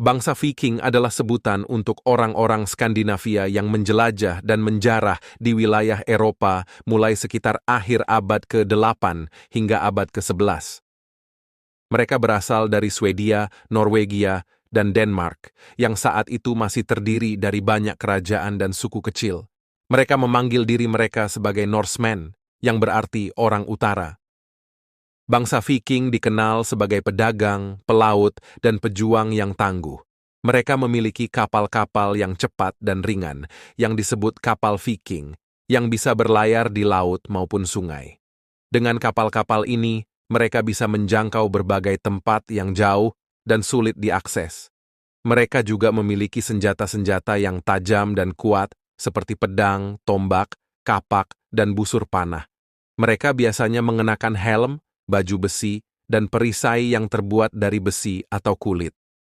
Bangsa Viking adalah sebutan untuk orang-orang Skandinavia yang menjelajah dan menjarah di wilayah Eropa mulai sekitar akhir abad ke-8 hingga abad ke-11. Mereka berasal dari Swedia, Norwegia, dan Denmark, yang saat itu masih terdiri dari banyak kerajaan dan suku kecil. Mereka memanggil diri mereka sebagai Norsemen, yang berarti orang utara. Bangsa Viking dikenal sebagai pedagang, pelaut, dan pejuang yang tangguh. Mereka memiliki kapal-kapal yang cepat dan ringan, yang disebut kapal Viking, yang bisa berlayar di laut maupun sungai. Dengan kapal-kapal ini, mereka bisa menjangkau berbagai tempat yang jauh dan sulit diakses. Mereka juga memiliki senjata-senjata yang tajam dan kuat, seperti pedang, tombak, kapak, dan busur panah. Mereka biasanya mengenakan helm, baju besi, dan perisai yang terbuat dari besi atau kulit.